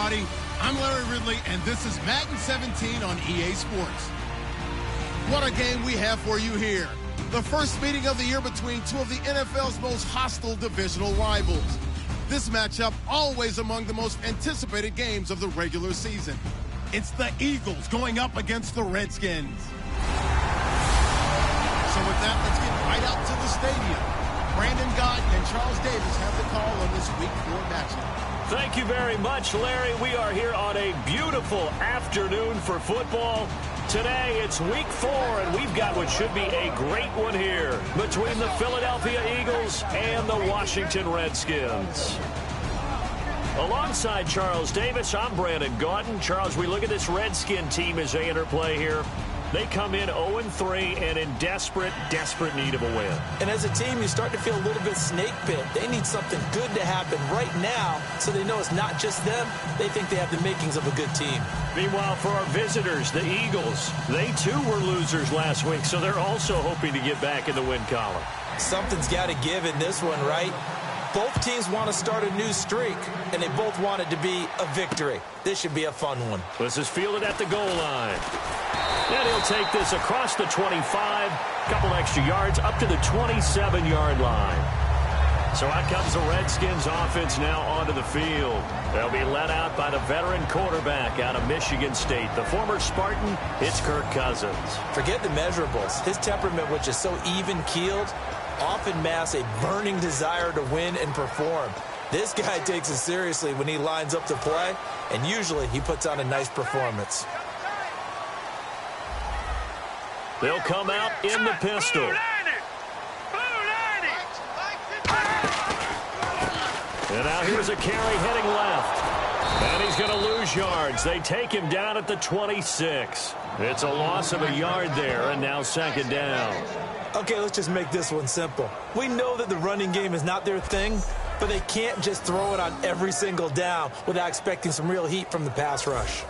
everybody. I'm Larry Ridley, and this is Madden 17 on EA Sports. What a game we have for you here. The first meeting of the year between two of the NFL's most hostile divisional rivals. This matchup always among the most anticipated games of the regular season. It's the Eagles going up against the Redskins. So with that, let's get right out to the stadium. Brandon Gott and Charles Davis have the call on this Week 4 matchup. Thank you very much, Larry. We are here on a beautiful afternoon for football. Today, it's Week 4, and we've got what should be a great one here between the Philadelphia Eagles and the Washington Redskins. Alongside Charles Davis, I'm Brandon Gaudin. Charles, we look at this Redskin team as they interplay here. They come in 0-3 and in desperate need of a win. And as a team, you start to feel a little bit snake bit. They need something good to happen right now so they know it's not just them. They think they have the makings of a good team. Meanwhile, for our visitors, the Eagles, they too were losers last week, so they're also hoping to get back in the win column. Something's got to give in this one, right? Both teams want to start a new streak, and they both want it to be a victory. This should be a fun one. This is fielded at the goal line. And he'll take this across the 25, couple extra yards, up to the 27-yard line. So out comes the Redskins offense now onto the field. They'll be led out by the veteran quarterback out of Michigan State. The former Spartan, it's Kirk Cousins. Forget the measurables. His temperament, which is so even-keeled, often masks a burning desire to win and perform. This guy takes it seriously when he lines up to play, and usually he puts on a nice performance. They'll come out in the pistol. And now here's a carry heading left. And he's going to lose yards. They take him down at the 26. It's a loss of a yard there, and now second down. Okay, let's just make this one simple. We know that the running game is not their thing, but they can't just throw it on every single down without expecting some real heat from the pass rush.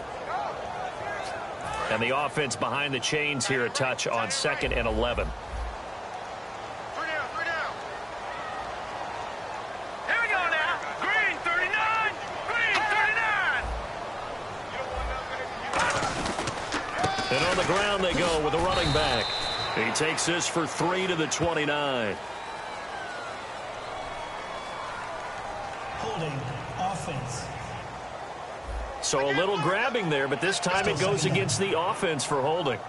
And the offense behind the chains here a touch on 2nd and 11. Three down. Here we go now. Green 39. Green 39. And on the ground they go with a running back. He takes this for 3 to the 29. Holding offense. So a little grabbing there, but this time it goes against the offense for holding.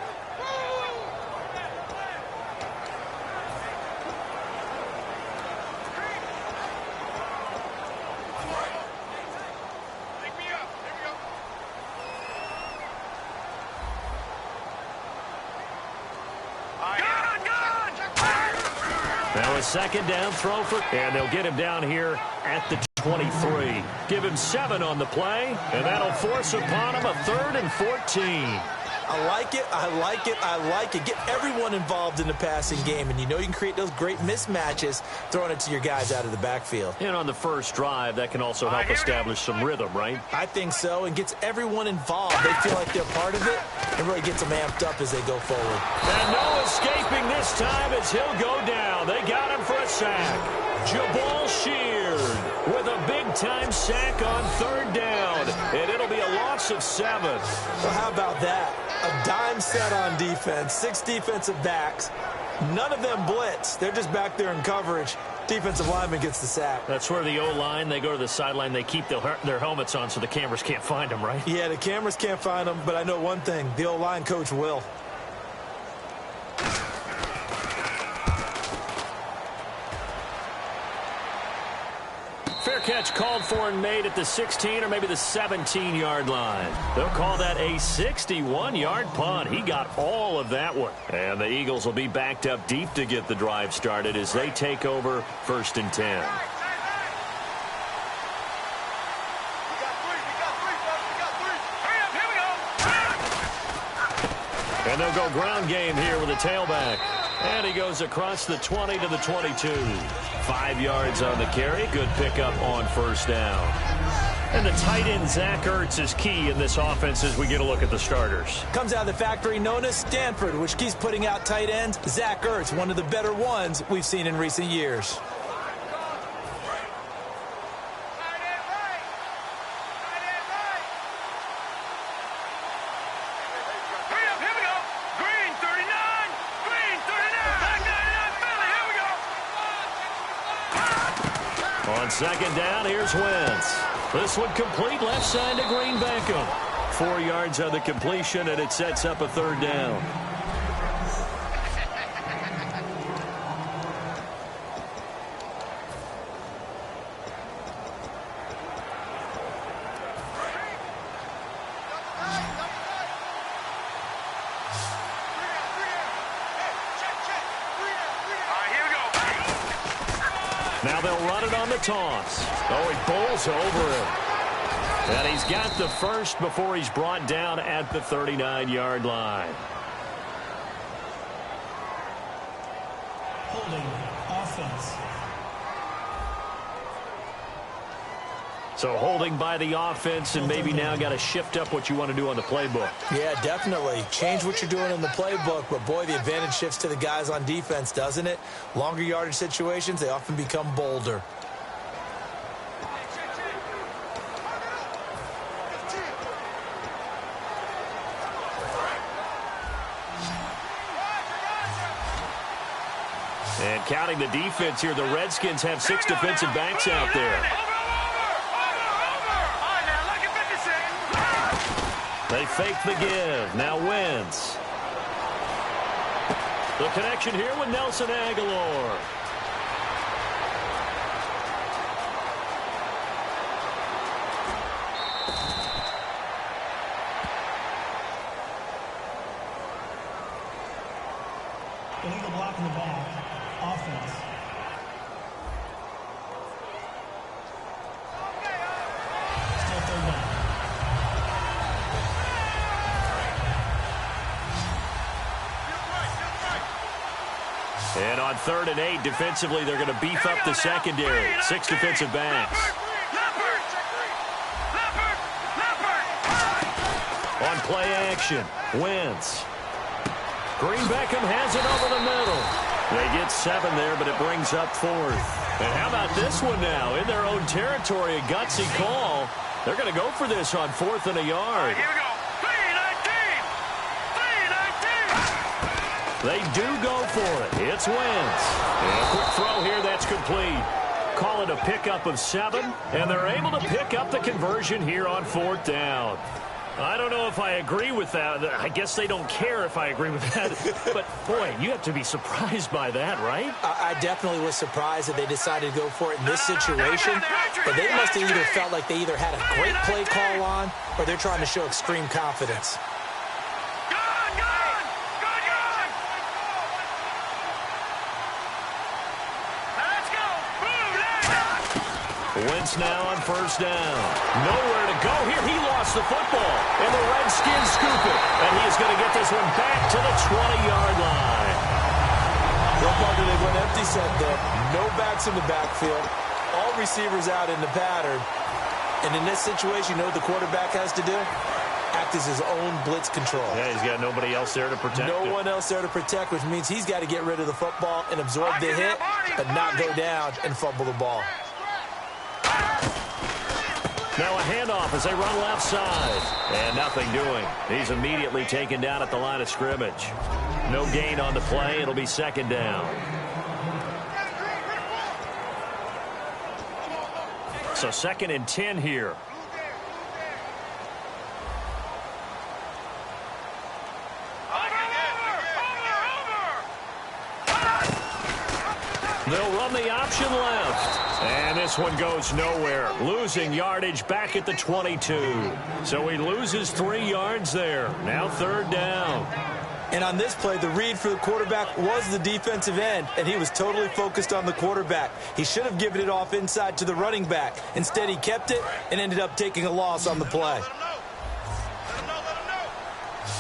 Now a second down throw and they'll get him down here at the 23. Give him 7 on the play, and that'll force upon him a 3rd and 14. I like it. Get everyone involved in the passing game, and you know you can create those great mismatches throwing it to your guys out of the backfield. And on the first drive, that can also help establish some rhythm, right? I think so, and gets everyone involved. They feel like they're part of it, and really gets them amped up as they go forward. And no escaping this time as he'll go down. They got him for a sack. Jabal Sheard with a big-time sack on 3rd down, and it'll be a loss of 7. Well, how about that? A dime set on defense, 6 defensive backs. None of them blitz. They're just back there in coverage. Defensive lineman gets the sack. That's where the O-line, they go to the sideline, they keep their helmets on so the cameras can't find them, right? Yeah, the cameras can't find them, but I know one thing. The O-line coach will. Fair catch called for and made at the 16 or maybe the 17-yard line. They'll call that a 61-yard punt. He got all of that one. And the Eagles will be backed up deep to get the drive started as they take over 1st and 10. And they'll go ground game here with a tailback. And he goes across the 20 to the 22. 5 yards on the carry. Good pickup on 1st down. And the tight end, Zach Ertz, is key in this offense as we get a look at the starters. Comes out of the factory known as Stanford, which keeps putting out tight ends. Zach Ertz, one of the better ones we've seen in recent years. On second down, here's Wentz. This one complete left side to Green Beckham. 4 yards on the completion, and it sets up a third down. Now they'll run it on the toss. Oh, he bowls over it. And he's got the first before he's brought down at the 39-yard line. Holding offense. So holding by the offense, and maybe now got to shift up what you want to do on the playbook. Yeah, definitely. Change what you're doing in the playbook, but boy, the advantage shifts to the guys on defense, doesn't it? Longer yardage situations, they often become bolder. And counting the defense here, the Redskins have 6 defensive backs out there. They fake the give. Now Wentz. The connection here with Nelson Aguilar. Illegal block in the back. Offense. Still third down. And on 3rd and 8, defensively, they're going to beef up the secondary. 6 defensive backs. On play action, Wentz. Green Beckham has it over the middle. They get 7 there, but it brings up 4th. And how about this one now? In their own territory, a gutsy call. They're going to go for this on 4th and a yard. Here we go. 3-19. 3-19. They do go for it. It's Wentz. And a quick throw here that's complete. Call it a pickup of 7, and they're able to pick up the conversion here on 4th down. I don't know if I agree with that. I guess they don't care if I agree with that. But, boy, you have to be surprised by that, right? I definitely was surprised that they decided to go for it in this situation. But they must have either felt like they either had a great play call on or they're trying to show extreme confidence. Wentz now on 1st down. Nowhere to go here. He lost the football. And the Redskins scoop it. And he's going to get this one back to the 20-yard line. Well, Parker, they went empty set there. No backs in the backfield. All receivers out in the pattern. And in this situation, you know what the quarterback has to do? Act as his own blitz control. Yeah, he's got nobody else there to protect No one else there to protect, which means he's got to get rid of the football and absorb the hit, but not go down and fumble the ball. Now a handoff as they run left side. And nothing doing. He's immediately taken down at the line of scrimmage. No gain on the play. It'll be 2nd down. So 2nd and 10 here. They'll run the option left. And this one goes nowhere. Losing yardage back at the 22. So he loses 3 yards there. Now 3rd down. And on this play, the read for the quarterback was the defensive end, and he was totally focused on the quarterback. He should have given it off inside to the running back. Instead, he kept it and ended up taking a loss on the play.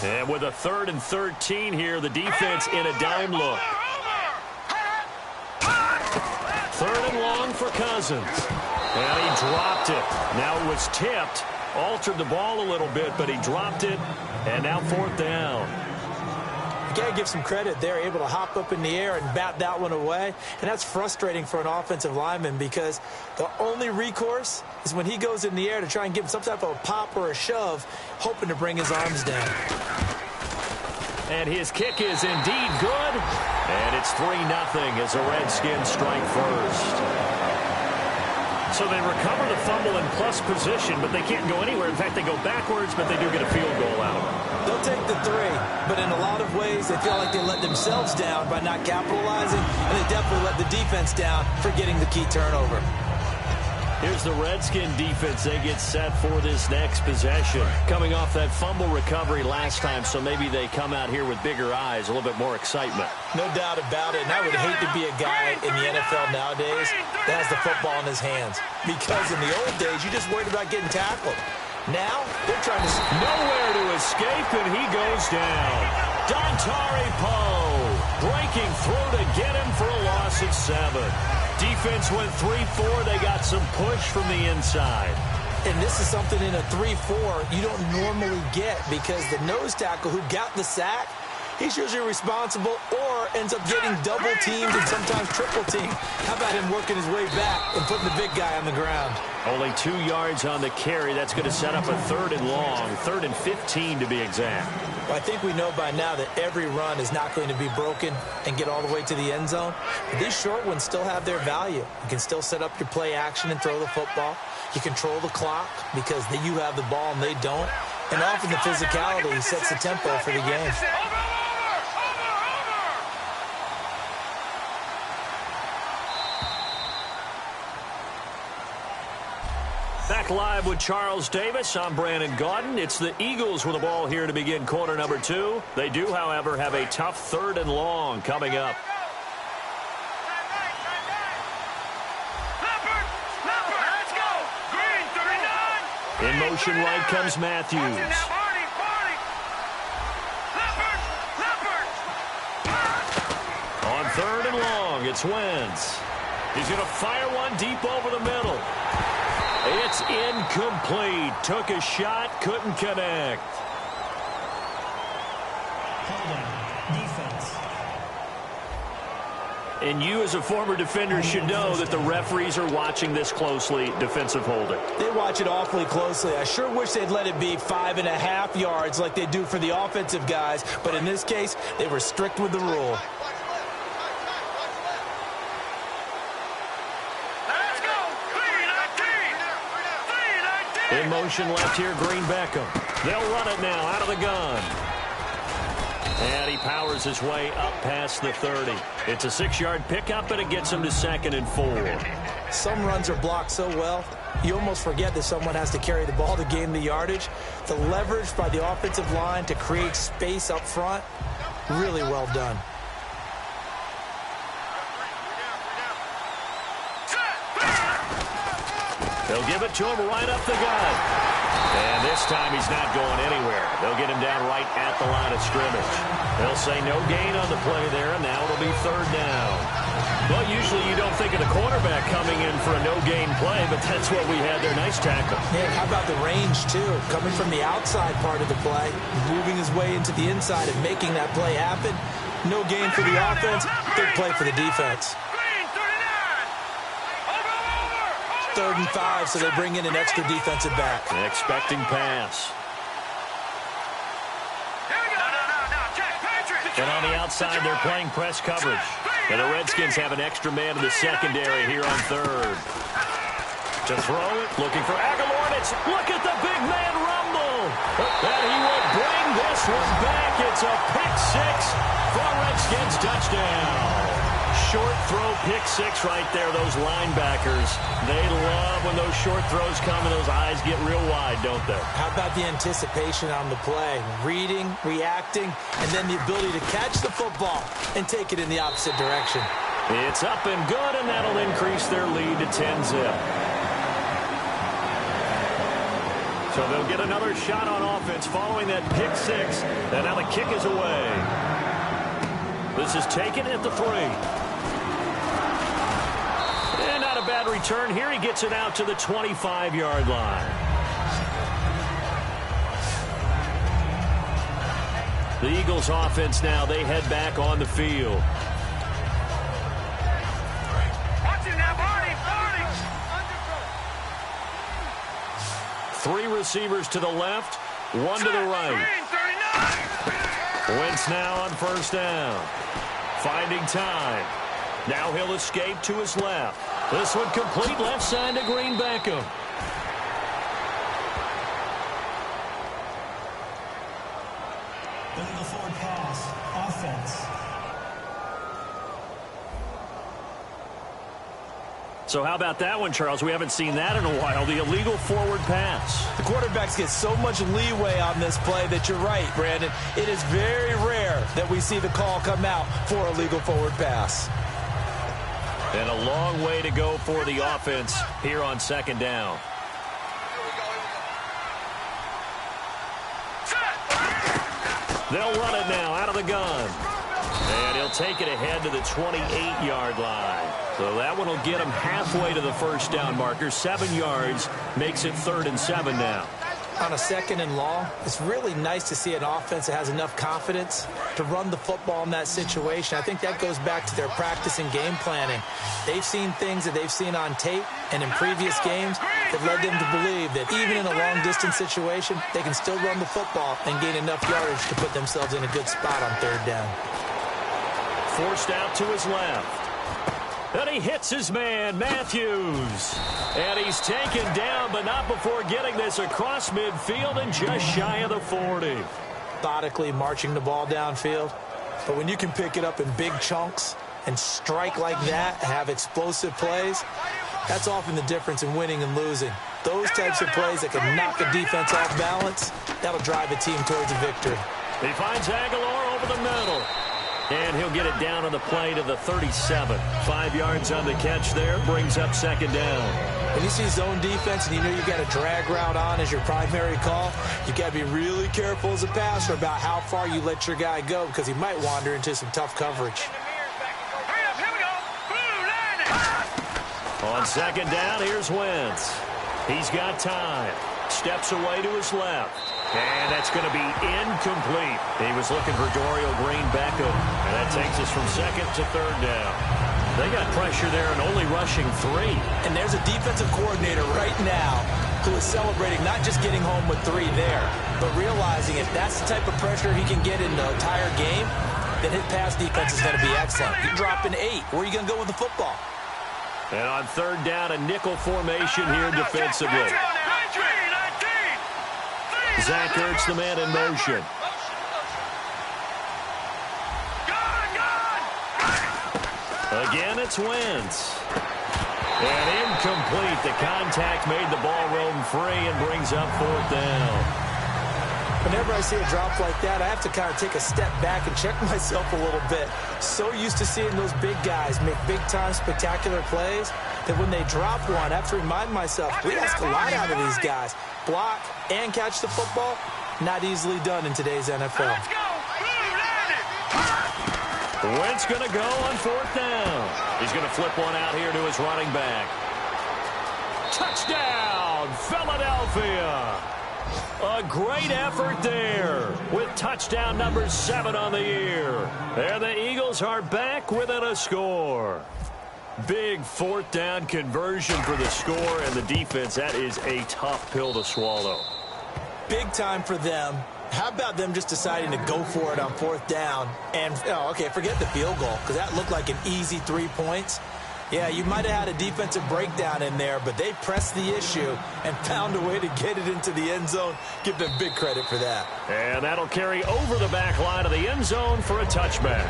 And with a 3rd and 13 here, the defense in a dime look. 3rd and long for Cousins. And he dropped it. Now it was tipped. Altered the ball a little bit, but he dropped it. And now 4th down. You got to give some credit. They're able to hop up in the air and bat that one away. And that's frustrating for an offensive lineman because the only recourse is when he goes in the air to try and give him some type of a pop or a shove, hoping to bring his arms down. And his kick is indeed good. And it's 3-0 as the Redskins strike first. So they recover the fumble in plus position, but they can't go anywhere. In fact, they go backwards, but they do get a field goal out of it. They'll take the 3, but in a lot of ways, they feel like they let themselves down by not capitalizing, and they definitely let the defense down for getting the key turnover. Here's the Redskin defense. They get set for this next possession. Coming off that fumble recovery last time, so maybe they come out here with bigger eyes, a little bit more excitement. No doubt about it, and I would hate to be a guy in the NFL nowadays that has the football in his hands. Because in the old days, you just worried about getting tackled. Now, they're trying to... Nowhere to escape, and he goes down. Dontari Poe breaking through to get him for a loss of 7. Defense went 3-4. They got some push from the inside. And this is something in a 3-4 you don't normally get because the nose tackle who got the sack, he's usually responsible or ends up getting double teamed and sometimes triple teamed. How about him working his way back and putting the big guy on the ground? Only 2 yards on the carry. That's going to set up a 3rd and long, 3rd and 15 to be exact. Well, I think we know by now that every run is not going to be broken and get all the way to the end zone. But these short ones still have their value. You can still set up your play action and throw the football. You control the clock because you have the ball and they don't. And often the physicality sets the tempo for the game. Back live with Charles Davis. I'm Brandon Gaudin. It's the Eagles with the ball here to begin quarter number 2. They do, however, have a tough 3rd and long coming up. In motion right comes Matthews. On 3rd and long, it's Wentz. He's going to fire one deep over the middle. It's incomplete. Took a shot, couldn't connect. Holding. Defense. And you as a former defender should know that the referees are watching this closely, defensive holding. They watch it awfully closely. I sure wish they'd let it be 5.5 yards like they do for the offensive guys. But in this case, they were strict with the rule. In motion left here, Green Beckham. They'll run it now out of the gun. And he powers his way up past the 30. It's a 6-yard pickup, and it gets him to 2nd and 4. Some runs are blocked so well, you almost forget that someone has to carry the ball to gain the yardage. The leverage by the offensive line to create space up front, really well done. They'll give it to him right up the gut. And this time he's not going anywhere. They'll get him down right at the line of scrimmage. They'll say no gain on the play there, and now it'll be 3rd down. Well, usually you don't think of the quarterback coming in for a no-gain play, but that's what we had there. Nice tackle. Man, how about the range, too? Coming from the outside part of the play, moving his way into the inside and making that play happen. No gain for the offense, big play for the defense. 3rd and 5, so they bring in an extra defensive back. Expecting pass. And on the outside, they're playing press coverage. And the Redskins have an extra man in the secondary here on 3rd. To throw it, looking for Aguilar. Look at the big man rumble. And he will bring this one back. It's a pick 6 for Redskins touchdown. Short throw, pick 6 right there. Those linebackers, they love when those short throws come and those eyes get real wide, don't they? How about the anticipation on the play? Reading, reacting, and then the ability to catch the football and take it in the opposite direction. It's up and good, and that'll increase their lead to 10-zip. So they'll get another shot on offense following that pick 6, and now the kick is away. This is taken at the 3. And not a bad return here. He gets it out to the 25-yard line. The Eagles offense now, they head back on the field. Three receivers to the left, one to the right. Wentz now on 1st down. Finding time. Now he'll escape to his left. This one complete left side to Green Beckham. Illegal forward pass. Offense. So how about that one, Charles? We haven't seen that in a while. The illegal forward pass. The quarterbacks get so much leeway on this play that you're right, Brandon. It is very rare that we see the call come out for a legal forward pass. And a long way to go for the offense here on second down. They'll run it now out of the gun. And he'll take it ahead to the 28-yard line. So that one will get him halfway to the first down marker. 7 yards makes it 3rd and 7 now. On a 2nd and long, it's really nice to see an offense that has enough confidence to run the football in that situation. I think that goes back to their practice and game planning. They've seen things that they've seen on tape and in previous games that led them to believe that even in a long-distance situation, they can still run the football and gain enough yardage to put themselves in a good spot on 3rd down. Forced out to his left. And he hits his man, Matthews. And he's taken down, but not before getting this across midfield and just shy of the 40. Methodically marching the ball downfield. But when you can pick it up in big chunks and strike like that, have explosive plays, that's often the difference in winning and losing. Those types of plays that can knock a defense off balance, that'll drive a team towards a victory. He finds Aguilar over the middle. And he'll get it down on the play to the 37. 5 yards on the catch there. Brings up second down. When you see zone defense and you know you've got a drag route on as your primary call, you've got to be really careful as a passer about how far you let your guy go because he might wander into some tough coverage. On second down, here's Wentz. He's got time. Steps away to his left. And that's going to be incomplete. He was looking for Dorial Green Beckham. And that takes us from 2nd to 3rd down. They got pressure there and only rushing 3. And there's a defensive coordinator right now who is celebrating not just getting home with 3 there, but realizing if that's the type of pressure he can get in the entire game, then his pass defense is going to be excellent. You're dropping 8. Where are you going to go with the football? And on 3rd down, a nickel formation here defensively. Zach Ertz, the man in motion. Again, it's Wentz. And incomplete. The contact made the ball roam free and brings up 4th down. Whenever I see a drop like that, I have to kind of take a step back and check myself a little bit. So used to seeing those big guys make big-time spectacular plays that when they drop one, I have to remind myself, we ask a lot out of these guys. Block and catch the football, not easily done in today's NFL. Wentz going to go on 4th down. He's going to flip one out here to his running back. Touchdown, Philadelphia. A great effort there with touchdown number 7 on the year. And the Eagles are back within a score. Big 4th down conversion for the score, and the defense, that is a tough pill to swallow. Big time for them. How about them just deciding to go for it on 4th down? And, okay, forget the field goal, because that looked like an easy 3 points. Yeah, you might have had a defensive breakdown in there, but they pressed the issue and found a way to get it into the end zone. Give them big credit for that. And that'll carry over the back line of the end zone for a touchback.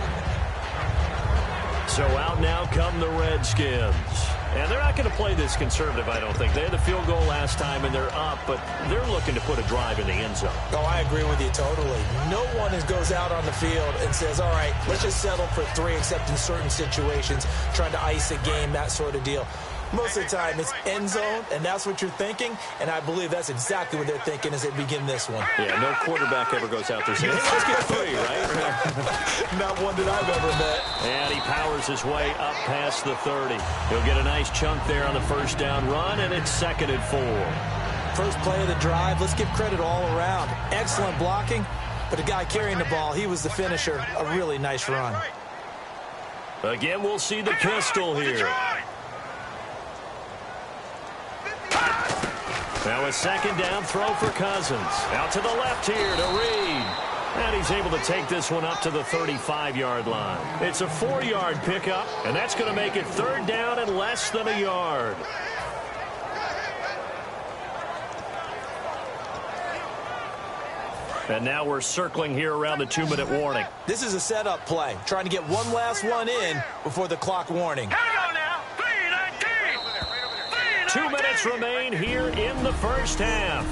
So out now come the Redskins. And they're not going to play this conservative, I don't think. They had the field goal last time, and they're up, but they're looking to put a drive in the end zone. Oh, I agree with you totally. No one goes out on the field and says, all right, let's just settle for 3, except in certain situations, trying to ice a game, that sort of deal. Most of the time, it's end zone, and that's what you're thinking, and I believe that's exactly what they're thinking as they begin this one. Yeah, no quarterback ever goes out there saying, hey, let's get 3, right? Not one that I've ever met. And he powers his way up past the 30. He'll get a nice chunk there on the first down run, and it's 2nd and 4. First play of the drive, let's give credit all around. Excellent blocking, but the guy carrying the ball, he was the finisher. A really nice run. Again, we'll see the pistol here. Now a 2nd down throw for Cousins. Out to the left here to Reed. And he's able to take this one up to the 35-yard line. It's a 4-yard pickup, and that's going to make it 3rd down and less than a yard. And now we're circling here around the 2-minute warning. This is a setup play, trying to get one last one in before the clock warning. Here we go now. 3:19. 2 minutes remain here in the first half.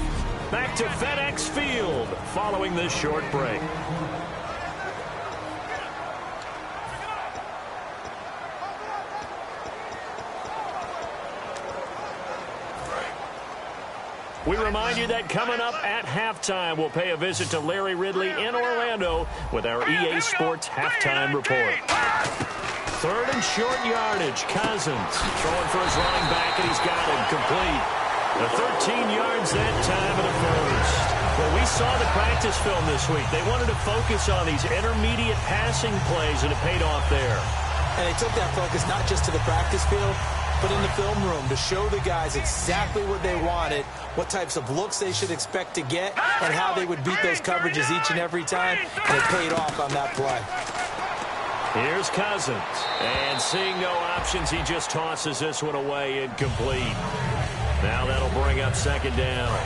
Back to FedEx Field following this short break. We remind you that coming up at halftime, we'll pay a visit to Larry Ridley in Orlando with our EA Sports Halftime Report. 3rd and short yardage. Cousins throwing for his running back, and he's got him complete. The 13 yards that time of the first. Well, we saw the practice film this week. They wanted to focus on these intermediate passing plays, and it paid off there. And they took that focus not just to the practice field, but in the film room to show the guys exactly what they wanted, what types of looks they should expect to get, and how they would beat those coverages each and every time, and it paid off on that play. Here's Cousins, and seeing no options, he just tosses this one away incomplete. Now that'll bring up 2nd down.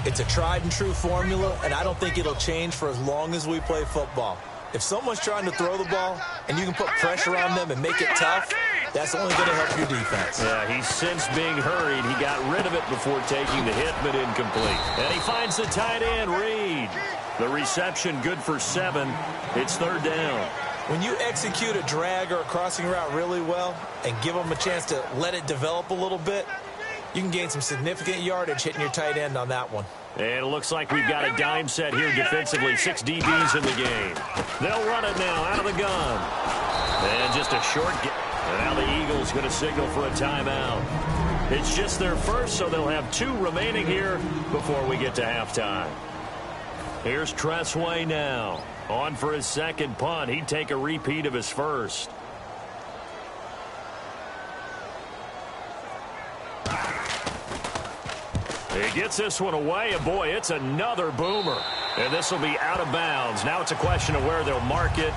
It's a tried-and-true formula, and I don't think it'll change for as long as we play football. If someone's trying to throw the ball, and you can put pressure on them and make it tough, that's only going to help your defense. Yeah, he's since being hurried. He got rid of it before taking the hit, but incomplete. And he finds the tight end, Reed. The reception good for 7. It's 3rd down. When you execute a drag or a crossing route really well and give them a chance to let it develop a little bit, you can gain some significant yardage hitting your tight end on that one. And it looks like we've got a dime set here defensively. 6 DBs in the game. They'll run it now out of the gun. And just a short game. Now the Eagles going to signal for a timeout. It's just their first, so they'll have 2 remaining here before we get to halftime. Here's Tressway now. On for his 2nd punt. He'd take a repeat of his first. He gets this one away, and boy, it's another boomer. And this will be out of bounds. Now it's a question of where they'll mark it.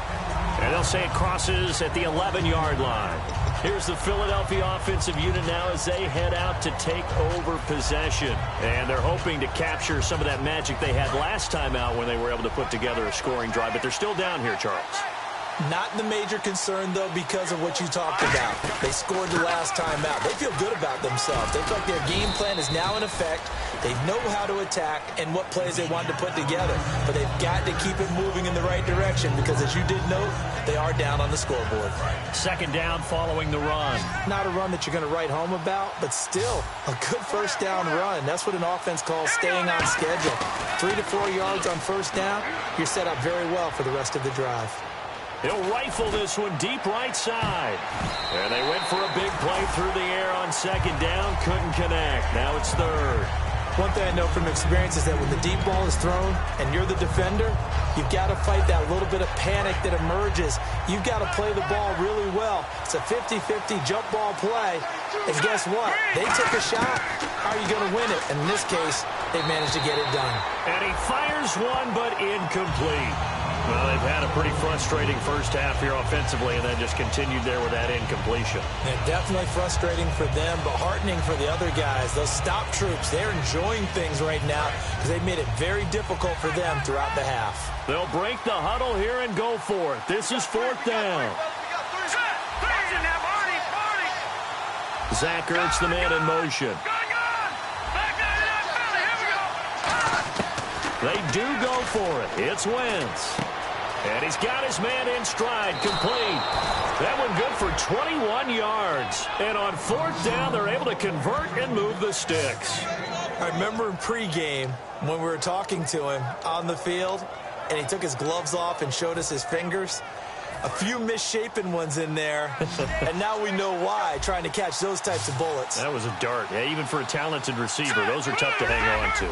And they'll say it crosses at the 11-yard line. Here's the Philadelphia offensive unit now as they head out to take over possession. And they're hoping to capture some of that magic they had last time out when they were able to put together a scoring drive. But they're still down here, Charles. Not the major concern, though, because of what you talked about. They scored the last time out. They feel good about themselves. They feel like their game plan is now in effect. They know how to attack and what plays they want to put together. But they've got to keep it moving in the right direction because, as you did note, they are down on the scoreboard. 2nd down following the run. Not a run that you're going to write home about, but still a good 1st down run. That's what an offense calls staying on schedule. 3 to 4 yards on 1st down, you're set up very well for the rest of the drive. He'll rifle this one deep right side. And they went for a big play through the air on 2nd down. Couldn't connect. Now it's 3rd. One thing I know from experience is that when the deep ball is thrown and you're the defender, you've got to fight that little bit of panic that emerges. You've got to play the ball really well. It's a 50-50 jump ball play. And guess what? They took a shot. How are you going to win it? And in this case, they managed to get it done. And he fires one, but incomplete. Well, they've had a pretty frustrating first half here offensively, and then just continued there with that incompletion. And definitely frustrating for them, but heartening for the other guys. Those stop troops, they're enjoying things right now because they've made it very difficult for them throughout the half. They'll break the huddle here and go for it. This is 4th down. Zach Ertz, the man in motion. They do go for it. It's Wentz. And he's got his man in stride, complete. That one good for 21 yards. And on 4th down, they're able to convert and move the sticks. I remember in pregame when we were talking to him on the field, and he took his gloves off and showed us his fingers. A few misshapen ones in there, and now we know why, trying to catch those types of bullets. That was a dart. Yeah, even for a talented receiver, those are tough to hang on to.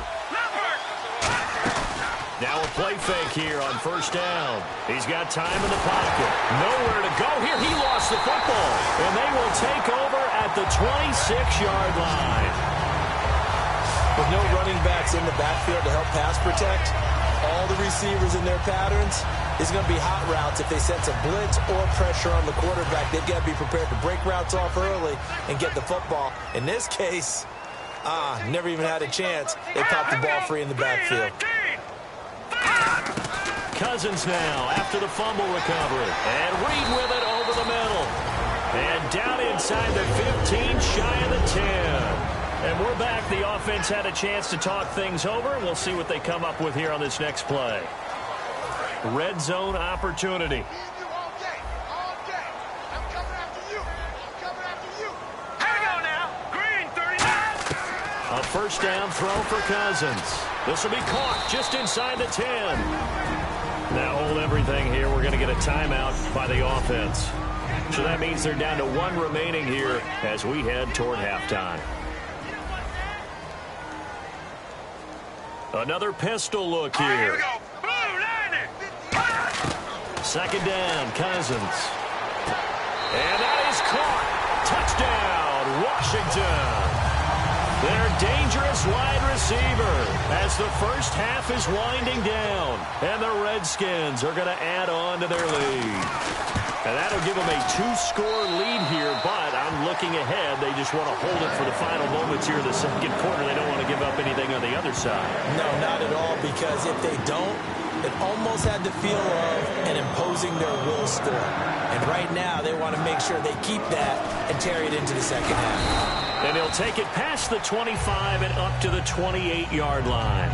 Now a play fake here on 1st down. He's got time in the pocket. Nowhere to go here. He lost the football. And they will take over at the 26-yard line. With no running backs in the backfield to help pass protect, all the receivers in their patterns, it's going to be hot routes. If they sense a blitz or pressure on the quarterback, they've got to be prepared to break routes off early and get the football. In this case, never even had a chance. They popped the ball free in the backfield. Cousins now after the fumble recovery. And Reed with it over the middle. And down inside the 15, shy of the 10. And we're back. The offense had a chance to talk things over. We'll see what they come up with here on this next play. Red zone opportunity. A first down throw for Cousins. This will be caught just inside the 10. Now hold everything here. We're going to get a timeout by the offense. So that means they're down to 1 remaining here as we head toward halftime. Another pistol look here. Here we go. Blue, line it. Second down, Cousins. And that is caught. Touchdown, Washington. Their dangerous wide receiver as the first half is winding down. And the Redskins are going to add on to their lead. And that'll give them a 2-score lead here, but I'm looking ahead. They just want to hold it for the final moments here in the second quarter. They don't want to give up anything on the other side. No, not at all, because if they don't, it almost had the feel of an imposing their will score. And right now, they want to make sure they keep that and carry it into the second half. And he'll take it past the 25 and up to the 28-yard line.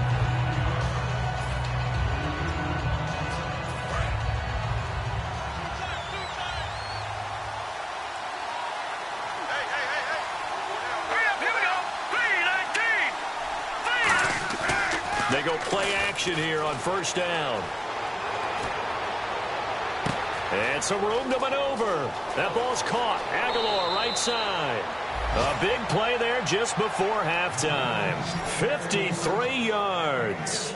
They go play action here on first down. And some room to maneuver. That ball's caught. Aguilar right side. A big play there just before halftime. 53 yards.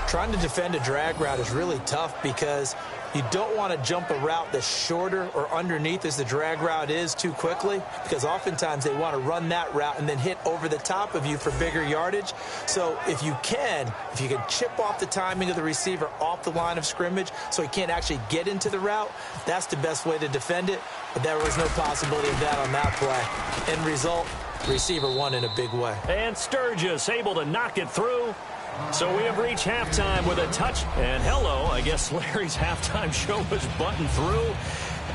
Trying to defend a drag route is really tough because you don't want to jump a route that's shorter or underneath as the drag route is too quickly, because oftentimes they want to run that route and then hit over the top of you for bigger yardage. So if you can chip off the timing of the receiver off the line of scrimmage so he can't actually get into the route, that's the best way to defend it. But there was no possibility of that on that play. End result, receiver won in a big way. And Sturgis able to knock it through. So we have reached halftime with a touch. And hello, I guess Larry's halftime show was buttoned through.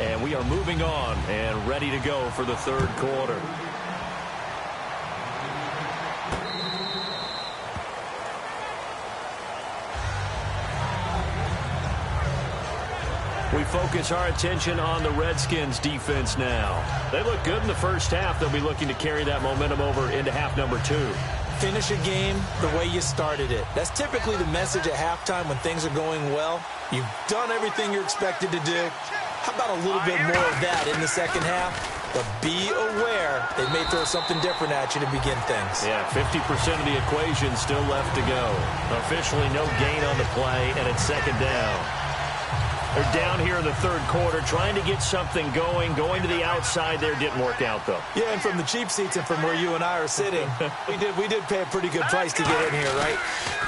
And we are moving on and ready to go for the third quarter. We focus our attention on the Redskins defense now. They look good in the first half. They'll be looking to carry that momentum over into half number 2. Finish a game the way you started it. That's typically the message at halftime when things are going well. You've done everything you're expected to do. How about a little bit more of that in the second half? But be aware they may throw something different at you to begin things. Yeah, 50% of the equation still left to go. Officially no gain on the play, and it's second down. They're down here in the third quarter, trying to get something going. Going to the outside there didn't work out, though. Yeah, and from the cheap seats and from where you and I are sitting, we did pay a pretty good price to get in here, right?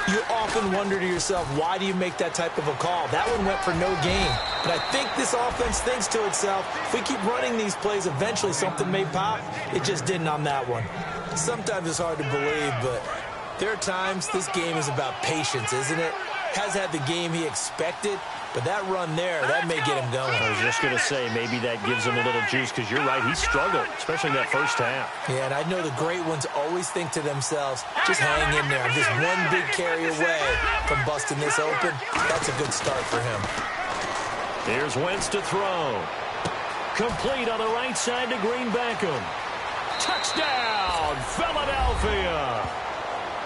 You often wonder to yourself, why do you make that type of a call? That one went for no gain. But I think this offense thinks to itself, if we keep running these plays, eventually something may pop. It just didn't on that one. Sometimes it's hard to believe, but there are times this game is about patience, isn't it? Has had the game he expected, but that run there, that may get him going. I was just going to say, maybe that gives him a little juice, because you're right, he struggled, especially in that first half. Yeah, and I know the great ones always think to themselves, just hang in there. I'm just one big carry away from busting this open. That's a good start for him. Here's Wentz to throw. Complete on the right side to Green Beckham. Touchdown, Philadelphia!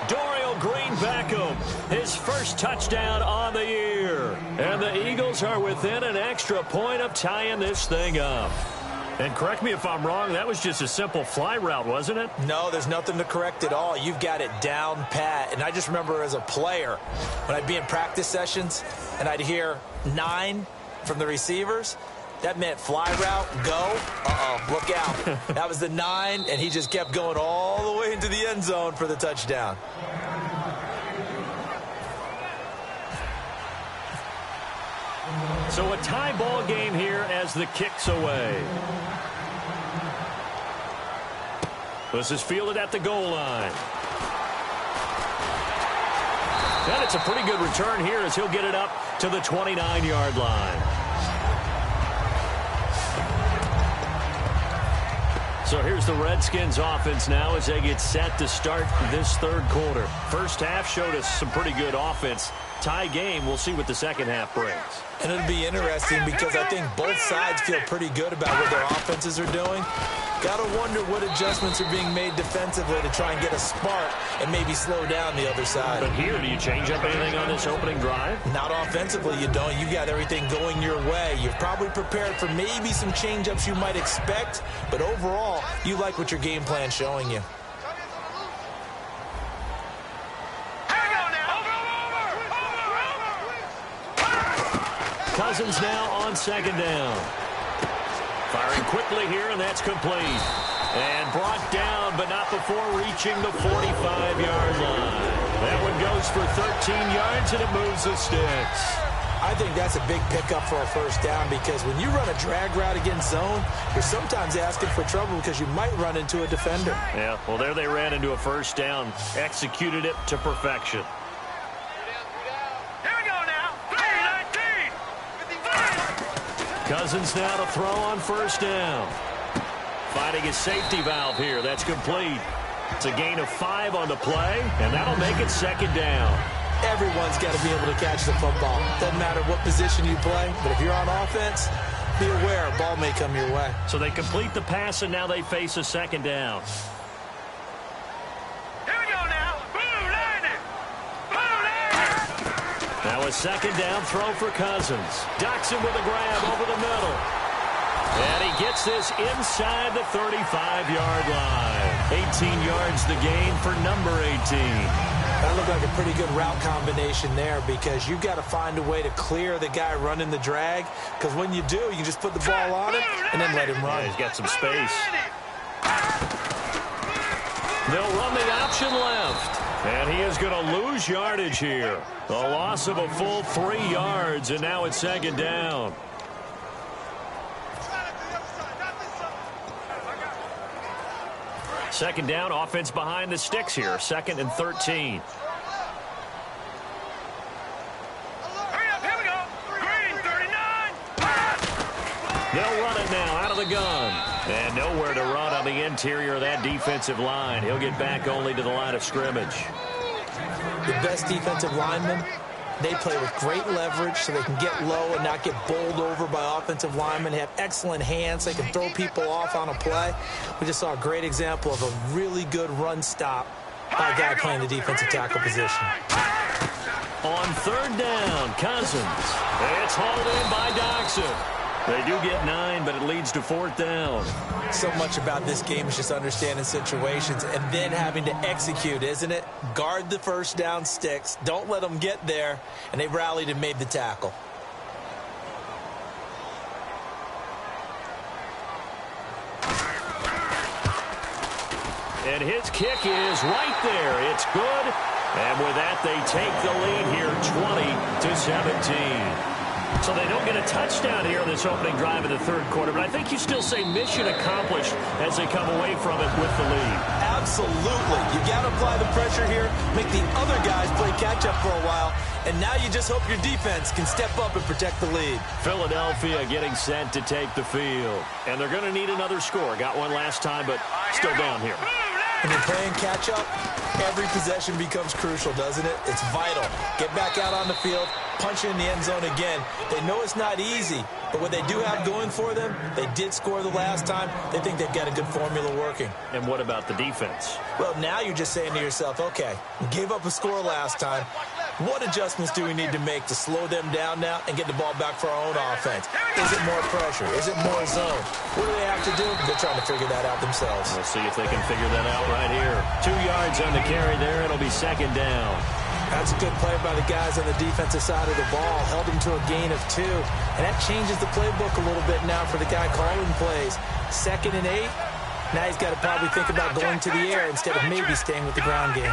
Dorial Green Beckham, his first touchdown on the year. And the Eagles are within an extra point of tying this thing up. And correct me if I'm wrong, that was just a simple fly route, wasn't it? No, there's nothing to correct at all. You've got it down pat. And I just remember as a player, when I'd be in practice sessions and I'd hear 9 from the receivers, that meant fly route, go. Look out. That was the 9, and he just kept going all the way into the end zone for the touchdown. So a tie ball game here as the kick's away. This is fielded at the goal line. And it's a pretty good return here as he'll get it up to the 29-yard line. So here's the Redskins offense now as they get set to start this third quarter. First half showed us some pretty good offense. Tie game, we'll see what the second half brings. And it'll be interesting because I think both sides feel pretty good about what their offenses are doing. Got to wonder what adjustments are being made defensively to try and get a spark and maybe slow down the other side. But here, do you change up anything on this opening drive? Not offensively, you don't. You got everything going your way. You've probably prepared for maybe some change-ups you might expect, but overall, you like what your game plan's showing you. Cousins now on second down. Firing quickly here, and that's complete. And brought down, but not before reaching the 45-yard line. That one goes for 13 yards, and it moves the sticks. I think that's a big pickup for a first down because when you run a drag route against zone, you're sometimes asking for trouble because you might run into a defender. Yeah, well, there they ran into a first down, executed it to perfection. Cousins now to throw on first down. Finding his safety valve here. That's complete. It's a gain of 5 on the play, and that'll make it second down. Everyone's got to be able to catch the football. Doesn't matter what position you play, but if you're on offense, be aware a ball may come your way. So they complete the pass, and now they face a second down. Now a second down throw for Cousins. Docks him with a grab over the middle. And he gets this inside the 35-yard line. 18 yards the gain for number 18. That looked like a pretty good route combination there because you've got to find a way to clear the guy running the drag because when you do, you can just put the ball on him and then let him run. Yeah, he's got some space. They'll run the option left. And he is going to lose yardage here. A loss of a full 3 yards, and now it's second down. Second down, offense behind the sticks here. 2nd and 13. They'll run it now out of the gun. And nowhere to run on the interior of that defensive line. He'll get back only to the line of scrimmage. The best defensive linemen, they play with great leverage so they can get low and not get bowled over by offensive linemen. They have excellent hands. They can throw people off on a play. We just saw a great example of a really good run stop by a guy playing the defensive tackle position. On third down, Cousins. It's hauled in by Doxson. They do get 9, but it leads to 4th down. So much about this game is just understanding situations and then having to execute, isn't it? Guard the first down sticks. Don't let them get there. And they rallied and made the tackle. And his kick is right there. It's good. And with that, they take the lead here 20-17. So they don't get a touchdown here in this opening drive of the third quarter, but I think you still say mission accomplished as they come away from it with the lead. Absolutely. You got to apply the pressure here, make the other guys play catch-up for a while, and now you just hope your defense can step up and protect the lead. Philadelphia getting set to take the field, and they're going to need another score. Got one last time, but still down here. When you're playing catch-up, every possession becomes crucial, doesn't it? It's vital. Get back out on the field, punch it in the end zone again. They know it's not easy, but what they do have going for them, they did score the last time. They think they've got a good formula working. And what about the defense? Well, now you're just saying to yourself, okay, we gave up a score last time. What adjustments do we need to make to slow them down now and get the ball back for our own offense? Is it more pressure? Is it more zone? What do they have to do? They're trying to figure that out themselves. We'll see if they can figure that out right here. 2 yards on the carry there. It'll be second down. That's a good play by the guys on the defensive side of the ball. Held him to a gain of 2. And that changes the playbook a little bit now for the guy calling plays. 2nd and 8. Now he's got to probably think about going to the air instead of maybe staying with the ground game.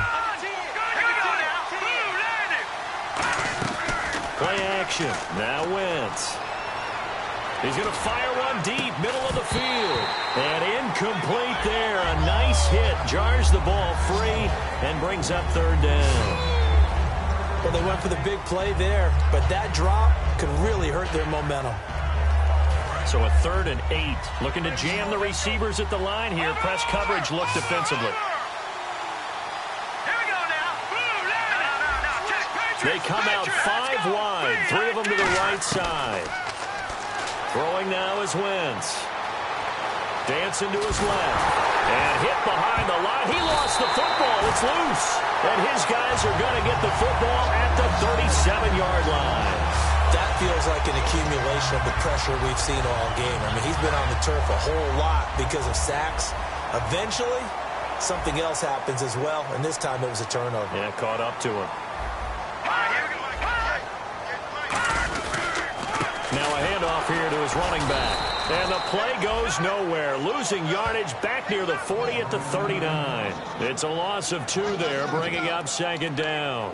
Play action. Now Wentz. He's going to fire one deep, middle of the field. And incomplete there. A nice hit. Jars the ball free and brings up third down. Well, they went for the big play there, but that drop could really hurt their momentum. So a 3rd and 8. Looking to jam the receivers at the line here. Press coverage look defensively. Here we go now. They come out 5 wide. 3 of them to the right side. Throwing now is Wentz. Dancing to his left. And hit behind the line. He lost the football. It's loose. And his guys are going to get the football at the 37-yard line. That feels like an accumulation of the pressure we've seen all game. I mean, he's been on the turf a whole lot because of sacks. Eventually, something else happens as well, and this time it was a turnover. Yeah, caught up to him. Now a handoff here to his running back. And the play goes nowhere. Losing yardage back near the 40 at the 39. It's a loss of 2 there, bringing up 2nd down.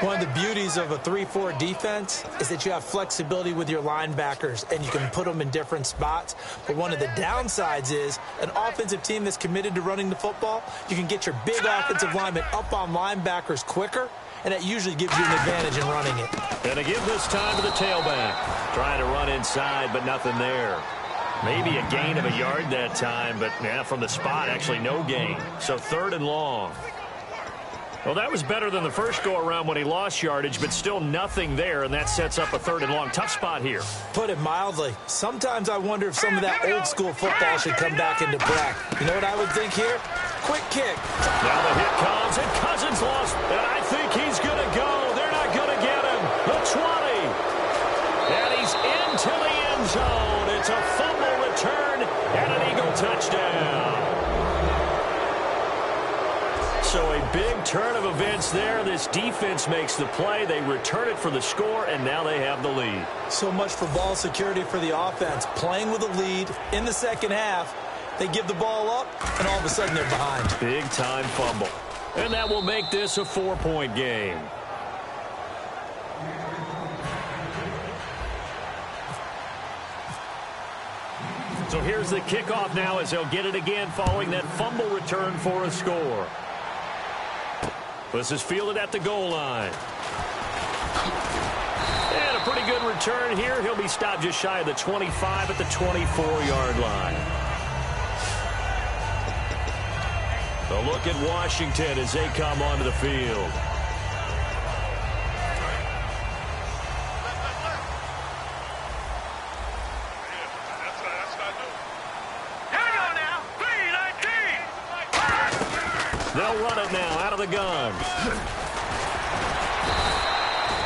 One of the beauties of a 3-4 defense is that you have flexibility with your linebackers, and you can put them in different spots. But one of the downsides is an offensive team that's committed to running the football, you can get your big offensive linemen up on linebackers quicker, and that usually gives you an advantage in running it. And to give this time to the tailback. Trying to run inside, but nothing there. Maybe a gain of a yard that time, but yeah, from the spot, actually no gain. So 3rd and long. Well, that was better than the first go-around when he lost yardage, but still nothing there, and that sets up a 3rd and long. Tough spot here. Put it mildly. Sometimes I wonder if some of that old-school football should come back into play. You know what I would think here? Quick kick. Now the hit comes, and Cousins lost, and I think he's going to go. They're not going to get him. The 20. And he's into the end zone. It's a fumble return and an Eagle touchdown. So a big turn of events there. This defense makes the play. They return it for the score, and now they have the lead. So much for ball security for the offense. Playing with a lead in the second half. They give the ball up, and all of a sudden they're behind. Big-time fumble. And that will make this a 4-point game. So here's the kickoff now as they'll get it again following that fumble return for a score. This is fielded at the goal line. And a pretty good return here. He'll be stopped just shy of the 25 at the 24-yard line. A look at Washington as they come onto the field. They'll run it now out of the gun.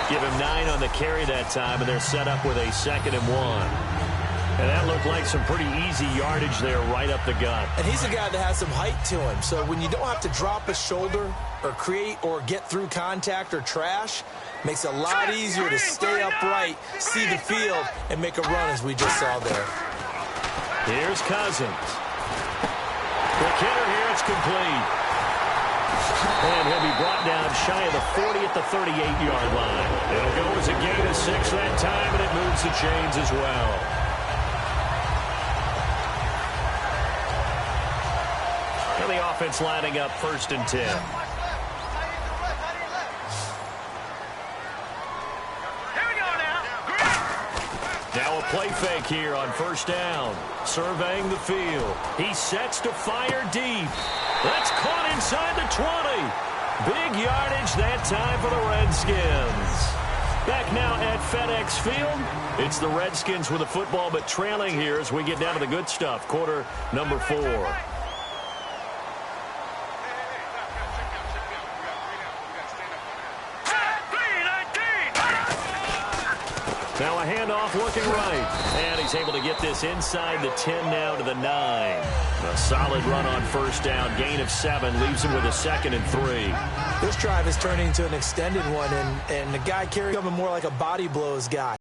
Give him 9 on the carry that time, and they're set up with a 2nd and 1. And that looked like some pretty easy yardage there right up the gut. And he's a guy that has some height to him. So when you don't have to drop a shoulder or create or get through contact or trash, makes it a lot easier to stay upright, see the field, and make a run as we just saw there. Here's Cousins. Quick hitter here. It's complete. And he'll be brought down shy of the 40 at the 38-yard line. It'll go as a gain of 6 that time, and it moves the chains as well. And the offense lining up 1st and 10. Now a play fake here on 1st down. Surveying the field. He sets to fire deep. That's caught inside the 20. Big yardage that time for the Redskins. Back now at FedEx Field. It's the Redskins with the football, but trailing here as we get down to the good stuff. Quarter number 4. Now a handoff looking right. And he's able to get this inside the 10 now to the 9. A solid run on 1st down. Gain of 7 leaves him with a 2nd and 3. This drive is turning into an extended one, and the guy carrying him more like a body blows guy.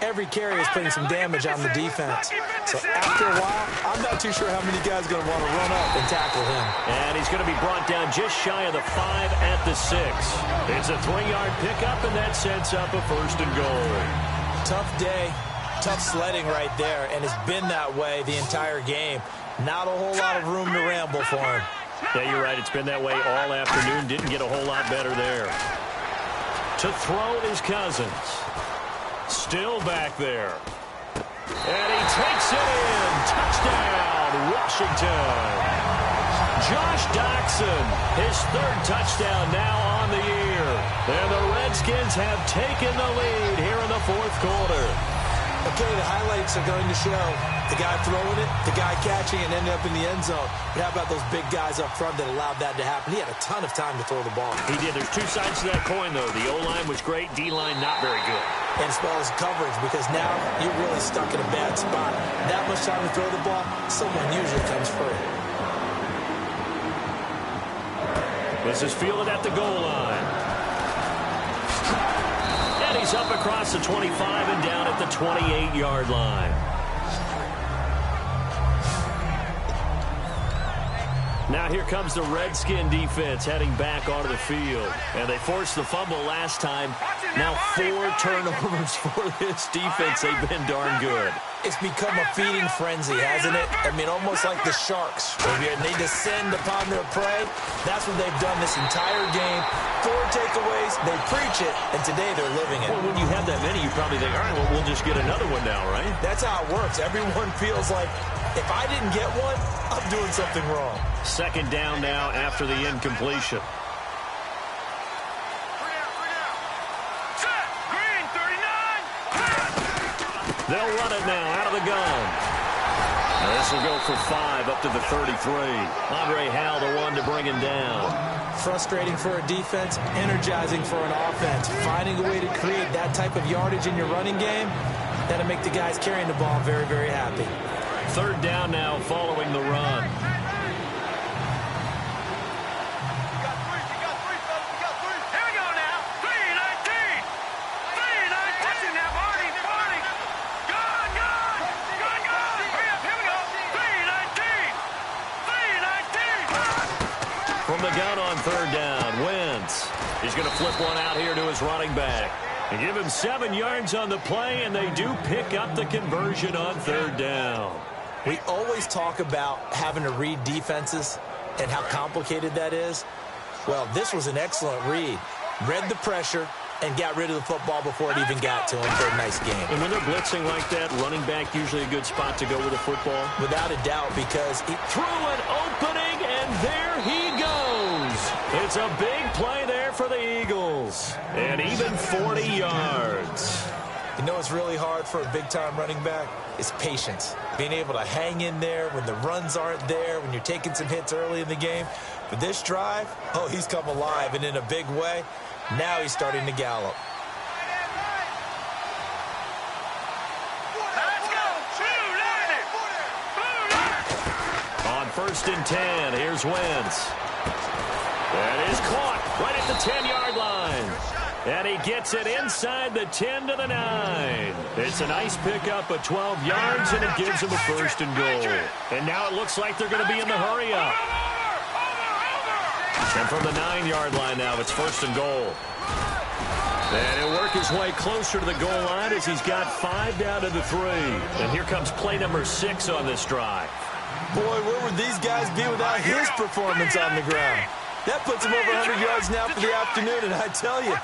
Every carry is putting some damage on the defense. So after a while, I'm not too sure how many guys are going to want to run up and tackle him. And he's going to be brought down just shy of the 5 at the 6. It's a 3-yard pickup, and that sets up a 1st and goal. Tough day, tough sledding right there, and it's been that way the entire game. Not a whole lot of room to ramble for him. Yeah, you're right. It's been that way all afternoon. Didn't get a whole lot better there. To throw is Cousins. Still back there. And he takes it in. Touchdown, Washington. Josh Doxson, his 3rd touchdown now on the year. And the Redskins have taken the lead here in the 4th quarter. Okay, the highlights are going to show the guy throwing it, the guy catching it, and ending up in the end zone. But how about those big guys up front that allowed that to happen? He had a ton of time to throw the ball. He did. There's 2 sides to that coin, though. The O-line was great. D-line not very good. And as well as coverage, because now you're really stuck in a bad spot. That much time to throw the ball, someone usually comes free. This is fielded at the goal line. And he's up across the 25 and down at the 28-yard line. Now here comes the Redskin defense heading back onto the field. And they forced the fumble last time. Now 4 turnovers for this defense. They've been darn good. It's become a feeding frenzy, hasn't it? I mean, almost like the Sharks. They descend upon their prey. That's what they've done this entire game. 4 takeaways, they preach it, and today they're living it. Well, when you have that many, you probably think, all right, well, we'll just get another one now, right? That's how it works. Everyone feels like, if I didn't get one, I'm doing something wrong. 2nd down now after the incompletion. They'll run it now out of the gun. Now this will go for 5 up to the 33. Andre Hal, the one to bring him down. Frustrating for a defense, energizing for an offense. Finding a way to create that type of yardage in your running game, that'll make the guys carrying the ball very, very happy. 3rd down now following the run. From the gun on 3rd down, Wentz. He's going to flip one out here to his running back. And give him 7 yards on the play, and they do pick up the conversion on 3rd down. We always talk about having to read defenses and how complicated that is. Well, this was an excellent read. Read the pressure and got rid of the football before it even got to him for a nice game. And when they're blitzing like that, running back usually a good spot to go with the football? Without a doubt, because he threw an opening, and there he goes. It's a big play there for the Eagles. And even 40 yards. You know what's really hard for a big-time running back? It's patience. Being able to hang in there when the runs aren't there, when you're taking some hits early in the game. But this drive, oh, he's come alive, and in a big way. Now he's starting to gallop. On 1st and 10, here's Wentz. That is caught right at the 10-yard line. And he gets it inside the 10 to the 9. It's a nice pickup of 12 yards, and it gives him a 1st and goal. And now it looks like they're going to be in the hurry-up. And from the 9-yard line now, it's 1st and goal. And he'll work his way closer to the goal line as he's got 5 down to the 3. And here comes play number 6 on this drive. Boy, where would these guys be without his performance on the ground? That puts him over 100 yards now for the afternoon, and I tell you,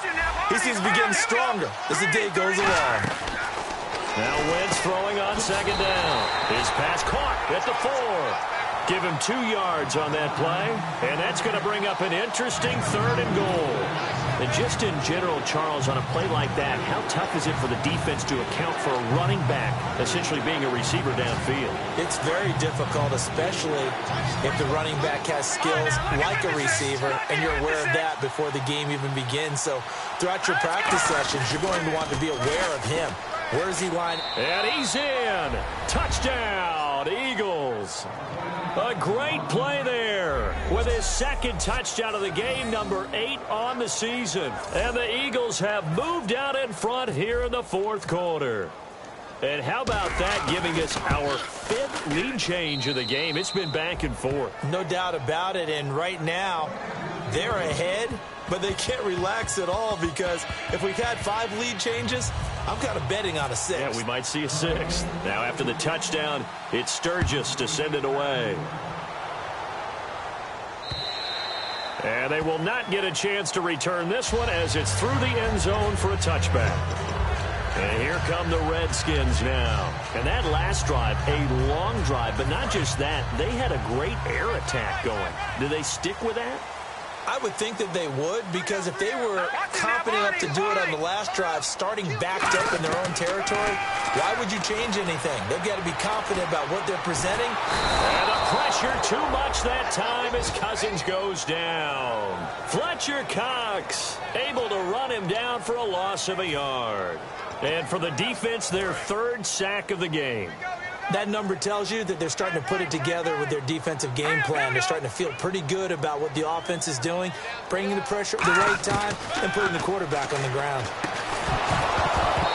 he seems to be getting stronger as the day goes along. Now Wentz throwing on 2nd down. His pass caught at the 4. Give him 2 yards on that play, and that's going to bring up an interesting 3rd and goal. And just in general, Charles, on a play like that, how tough is it for the defense to account for a running back essentially being a receiver downfield? It's very difficult, especially if the running back has skills like a receiver, and you're aware of that before the game even begins. So throughout your practice sessions, you're going to want to be aware of him. Where is he lined? And he's in. Touchdown, Eagles. A great play there with his 2nd touchdown of the game, number 8 on the season. And the Eagles have moved out in front here in the 4th quarter. And how about that giving us our 5th lead change of the game? It's been back and forth. No doubt about it, and right now they're ahead, but they can't relax at all because if we've had 5 lead changes, I'm kind of betting on a 6th. Yeah, we might see a 6th. Now after the touchdown, it's Sturgis to send it away. And they will not get a chance to return this one as it's through the end zone for a touchback. And here come the Redskins now. And that last drive, a long drive, but not just that. They had a great air attack going. Do they stick with that? I would think that they would, because if they were confident enough to do it on the last drive, starting backed up in their own territory, why would you change anything? They've got to be confident about what they're presenting. And the pressure too much that time as Cousins goes down. Fletcher Cox able to run him down for a loss of a yard. And for the defense, their 3rd sack of the game. That number tells you that they're starting to put it together with their defensive game plan. They're starting to feel pretty good about what the offense is doing, bringing the pressure at the right time, and putting the quarterback on the ground.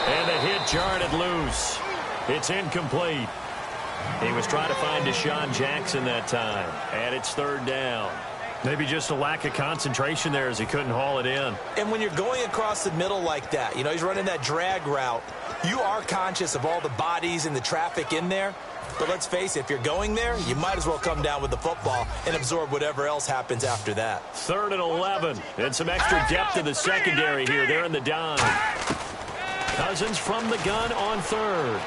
And the hit jarred it loose. It's incomplete. He was trying to find Deshaun Jackson that time, and it's 3rd down. Maybe just a lack of concentration there as he couldn't haul it in. And when you're going across the middle like that, you know, he's running that drag route, you are conscious of all the bodies and the traffic in there. But let's face it, if you're going there, you might as well come down with the football and absorb whatever else happens after that. 3rd and 11. And some extra depth in the secondary here. They're in the dime. Cousins from the gun on 3rd.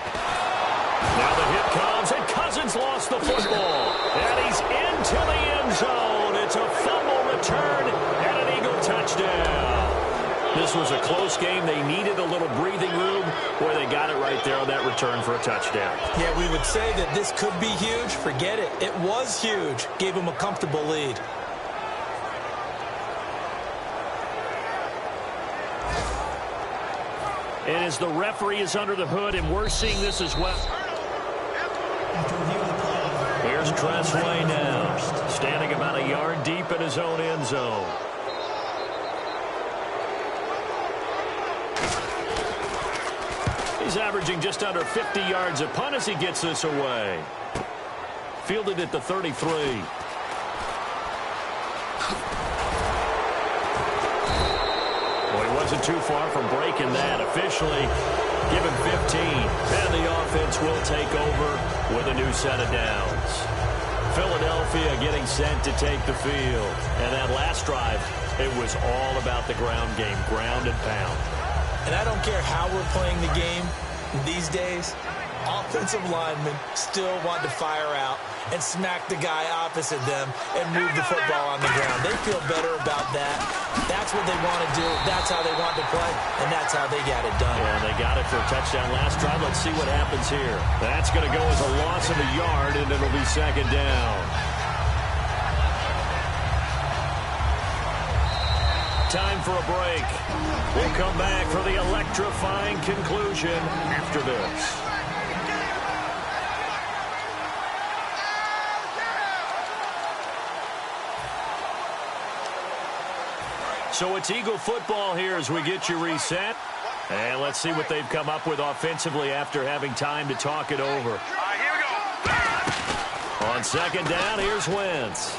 Now the hit comes, and Cousins lost the football. And he's into the end zone. It's a fumble return and an Eagle touchdown. This was a close game. They needed a little breathing room where they got it right there on that return for a touchdown. Yeah, we would say that this could be huge. Forget it. It was huge. Gave them a comfortable lead. And as the referee is under the hood, and we're seeing this as well. Here's Tressway now, standing about a yard deep in his own end zone. He's averaging just under 50 yards a punt as he gets this away. Fielded at the 33. Well, he wasn't too far from breaking that. Officially given 15. And the offense will take over with a new set of downs. Philadelphia getting set to take the field. And that last drive, it was all about the ground game, ground and pound. And I don't care how we're playing the game these days, offensive linemen still want to fire out and smack the guy opposite them and move the football on the ground. They feel better about that. That's what they want to do. That's how they want to play, and that's how they got it done. Yeah, they got it for a touchdown last drive. Let's see what happens here. That's going to go as a loss of a yard, and it'll be 2nd down. Time for a break. We'll come back for the electrifying conclusion after this. So it's Eagle football here as we get you reset. And let's see what they've come up with offensively after having time to talk it over. All right, here we go. On 2nd down, here's Wentz.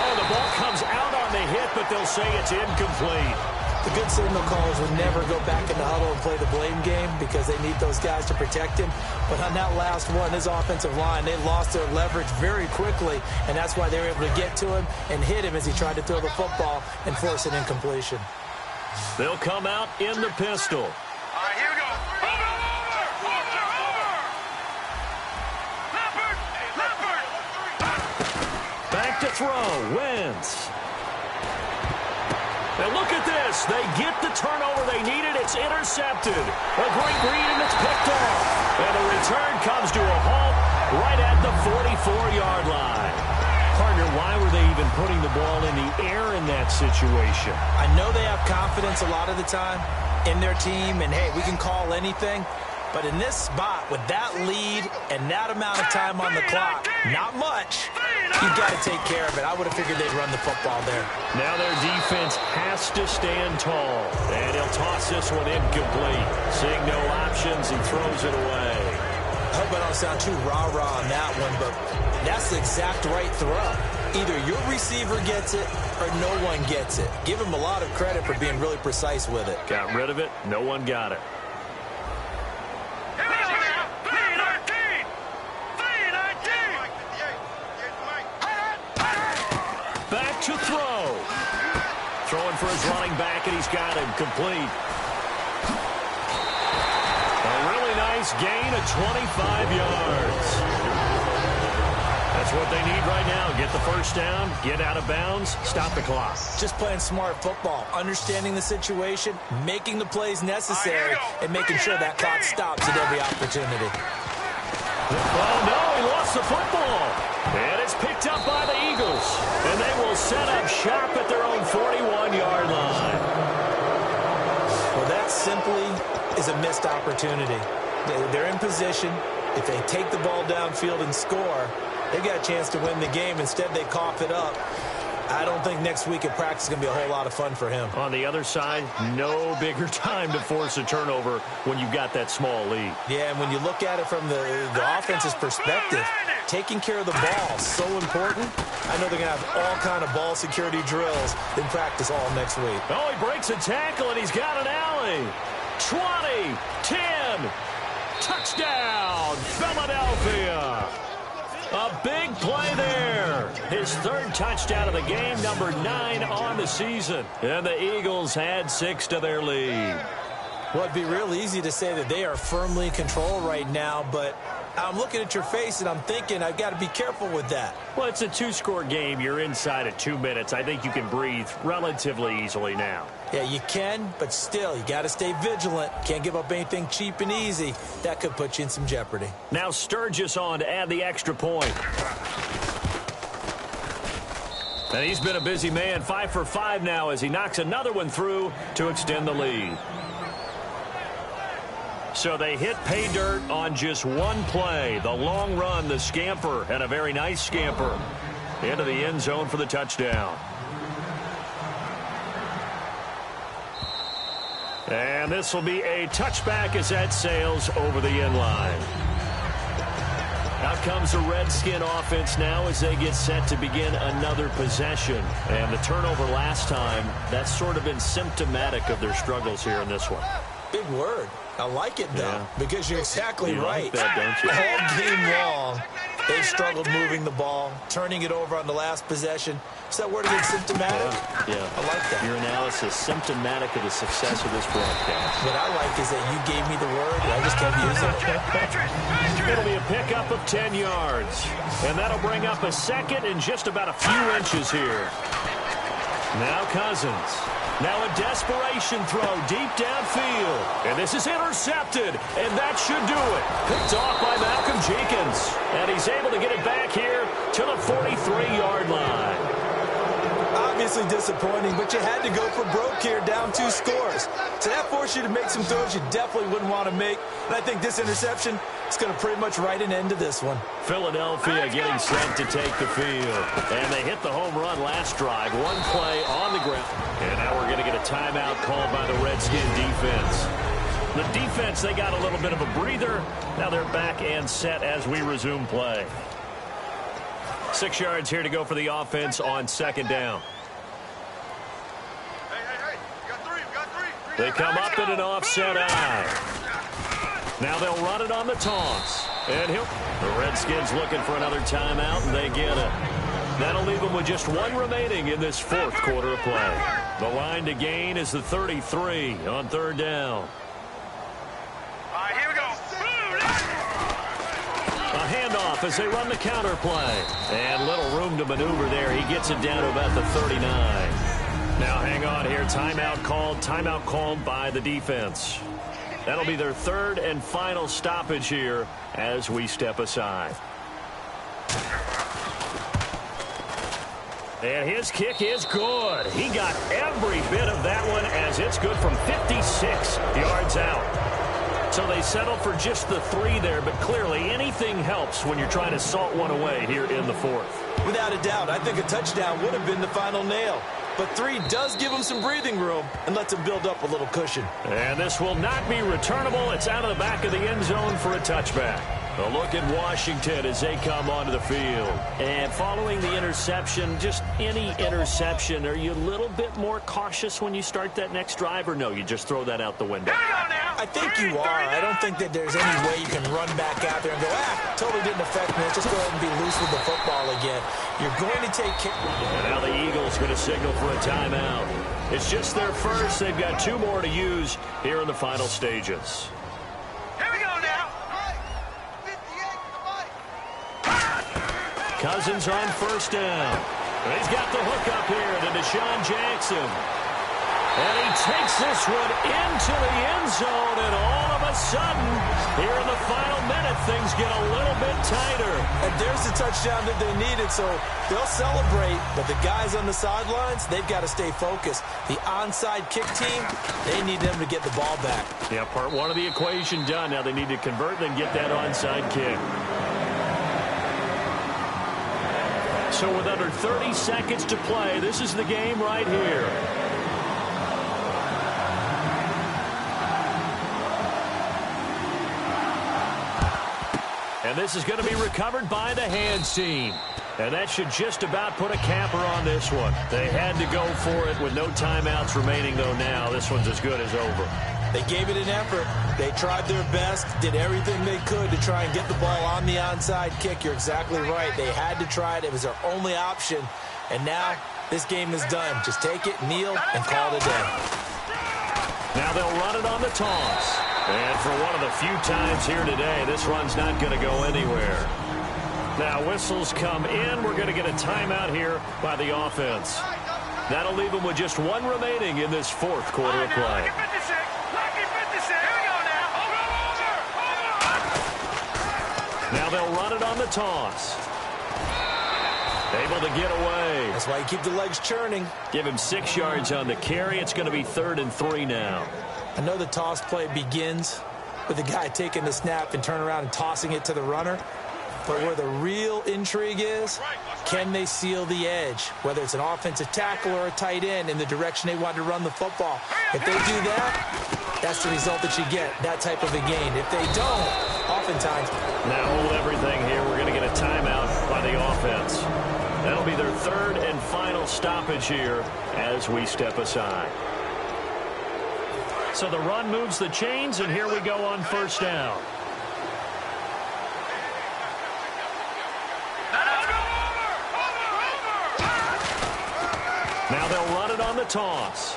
Oh, the ball comes out on the hit, but they'll say it's incomplete. The good signal callers would never go back in the huddle and play the blame game because they need those guys to protect him. But on that last one, his offensive line, they lost their leverage very quickly, and that's why they were able to get to him and hit him as he tried to throw the football and force an incompletion. They'll come out in the pistol. All right, here we go. Over. Leopard. Back to throw. Wentz. And look at this. They get the turnover they needed. It's intercepted. A great read, and it's picked off. And the return comes to a halt right at the 44-yard line. Partner, why were they even putting the ball in the air in that situation? I know they have confidence a lot of the time in their team, and, hey, we can call anything. But in this spot, with that lead and that amount of time on the clock, not much, You got to take care of it. I would have figured they'd run the football there. Now their defense has to stand tall. And he'll toss this one incomplete. Seeing no options, he throws it away. I hope I don't sound too rah-rah on that one, but that's the exact right throw. Either your receiver gets it or no one gets it. Give him a lot of credit for being really precise with it. Got rid of it. No one got it. Back to throw. Throwing for his running back, and he's got him complete. A really nice gain of 25 yards. That's what they need right now. Get the first down, get out of bounds, stop the clock. Just playing smart football, understanding the situation, making the plays necessary, and making sure that clock stops at every opportunity. Oh, no, he lost the football. And it's picked up by the Eagles. And they will set up shop at their own 41-yard line. Well, that simply is a missed opportunity. They're in position. If they take the ball downfield and score, they've got a chance to win the game. Instead, they cough it up. I don't think next week at practice is going to be a whole lot of fun for him. On the other side, no bigger time to force a turnover when you've got that small lead. Yeah, and when you look at it from the offense's perspective, taking care of the ball is so important. I know they're going to have all kind of ball security drills in practice all next week. Oh, he breaks a tackle, and he's got an alley. 20, 10, touchdown, Philadelphia. A big play there. His third touchdown of the game, number 9 on the season. And the Eagles add 6 to their lead. Well, it'd be real easy to say that they are firmly in control right now, but I'm looking at your face and I'm thinking I've got to be careful with that. Well, it's a 2-score game. You're inside at 2 minutes. I think you can breathe relatively easily now. Yeah, you can, but still, you got to stay vigilant. Can't give up anything cheap and easy. That could put you in some jeopardy. Now Sturgis on to add the extra point. And he's been a busy man, 5 for 5 now as he knocks another one through to extend the lead. So they hit pay dirt on just one play. The long run, the scamper, and a very nice scamper into the end zone for the touchdown. And this will be a touchback as that sails over the end line. Out comes the Redskin offense now as they get set to begin another possession. And the turnover last time, that's sort of been symptomatic of their struggles here in this one. Big word. I like it, though, because you're exactly right. Like that, don't you? All game long, they've struggled moving the ball, turning it over on the last possession. Is that word again, symptomatic? Yeah. I like that. Your analysis, symptomatic of the success of this broadcast. What I like is that you gave me the word, and I just kept using it. It'll be a pickup of 10 yards. And that'll bring up a second in just about a few inches here. Now Cousins. Now a desperation throw deep downfield. And this is intercepted. And that should do it. Picked off by Malcolm Jenkins. And he's able to get it back here to the 43-yard line. Obviously disappointing, but you had to go for broke here, down 2 scores. So that forced you to make some throws you definitely wouldn't want to make. And I think this interception is going to pretty much write an end to this one. Philadelphia getting set to take the field. And they hit the home run last drive. One play on the ground. And now we're going to get a timeout called by the Redskin defense. The defense, they got a little bit of a breather. Now they're back and set as we resume play. 6 yards here to go for the offense on second down. They come up in an offset eye. Now they'll run it on the toss. And the Redskins looking for another timeout, and they get it. That'll leave them with just one remaining in this fourth quarter of play. The line to gain is the 33 on third down. All right, here we go. A handoff as they run the counter play. And little room to maneuver there. He gets it down to about the 39. Now hang on here. Timeout called by the defense. That'll be their third and final stoppage here as we step aside. And his kick is good. He got every bit of that one as it's good from 56 yards out. So they settle for just the 3 there, but clearly anything helps when you're trying to salt one away here in the 4th. Without a doubt, I think a touchdown would have been the final nail. But 3 does give them some breathing room and lets them build up a little cushion. And this will not be returnable. It's out of the back of the end zone for a touchback. A look at Washington as they come onto the field. And following the interception, just any interception, are you a little bit more cautious when you start that next drive, or no, you just throw that out the window? I think you are. I don't think that there's any way you can run back out there and go, totally didn't affect me. Let's just go ahead and be loose with the football again. You're going to take care. And now the Eagles going to signal for a timeout. It's just their first. They've got 2 more to use here in the final stages. Here we go now. Cousins on first down. And he's got the hook up here to Deshaun Jackson. And he takes this one into the end zone, and all of a sudden, here in the final minute, things get a little bit tighter. And there's the touchdown that they needed, so they'll celebrate. But the guys on the sidelines, they've got to stay focused. The onside kick team, they need them to get the ball back. Yeah, part 1 of the equation done. Now they need to convert and get that onside kick. So with under 30 seconds to play, this is the game right here. And this is going to be recovered by the hands team. And that should just about put a capper on this one. They had to go for it with no timeouts remaining, though now. This one's as good as over. They gave it an effort. They tried their best, did everything they could to try and get the ball on the onside kick. You're exactly right. They had to try it. It was their only option. And now this game is done. Just take it, kneel, and call it a day. Now they'll run it on the toss. And for one of the few times here today, this run's not going to go anywhere. Now whistles come in. We're going to get a timeout here by the offense. That'll leave them with just 1 remaining in this 4th quarter of play. Now they'll run it on the toss. Able to get away. That's why you keep the legs churning. Give him 6 yards on the carry. It's going to be 3rd and 3 now. I know the toss play begins with the guy taking the snap and turning around and tossing it to the runner. But where the real intrigue is, can they seal the edge? Whether it's an offensive tackle or a tight end in the direction they want to run the football. If they do that, that's the result that you get, that type of a gain. If they don't, oftentimes. Now hold everything here. We're going to get a timeout by the offense. That'll be their 3rd and final stoppage here as we step aside. So the run moves the chains, and here we go on first down. Now they'll run it on the toss.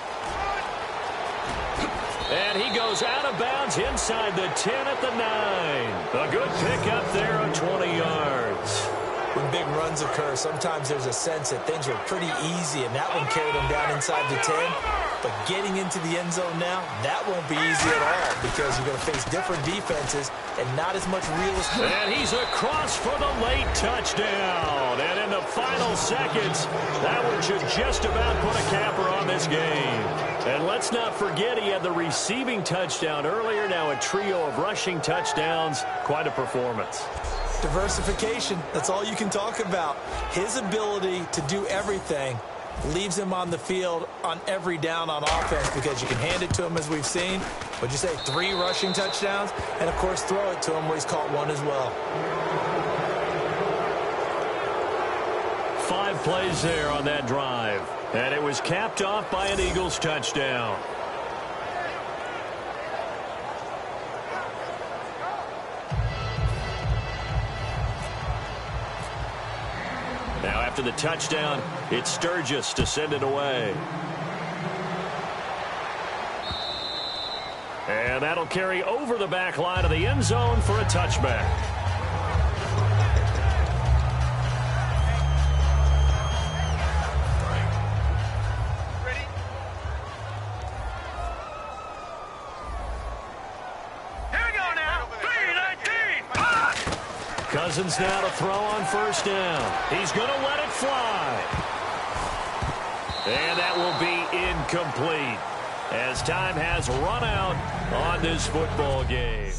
And he goes out of bounds inside the 10 at the 9. A good pickup there on 20 yards. When big runs occur, sometimes there's a sense that things were pretty easy, and that one carried them down inside the 10. But getting into the end zone now, that won't be easy at all because you're going to face different defenses and not as much real estate. And he's across for the late touchdown. And in the final seconds, that one should just about put a capper on this game. And let's not forget he had the receiving touchdown earlier. Now a trio of rushing touchdowns. Quite a performance. Diversification, that's all you can talk about. His ability to do everything leaves him on the field on every down on offense because you can hand it to him as we've seen. Would you say 3 rushing touchdowns? And, of course, throw it to him where he's caught 1 as well. 5 plays there on that drive. And it was capped off by an Eagles touchdown. Now after the touchdown, it's Sturgis to send it away. And that'll carry over the back line of the end zone for a touchback. Cousins now to throw on first down. He's going to let it fly. And that will be incomplete. as time has run out on this football game.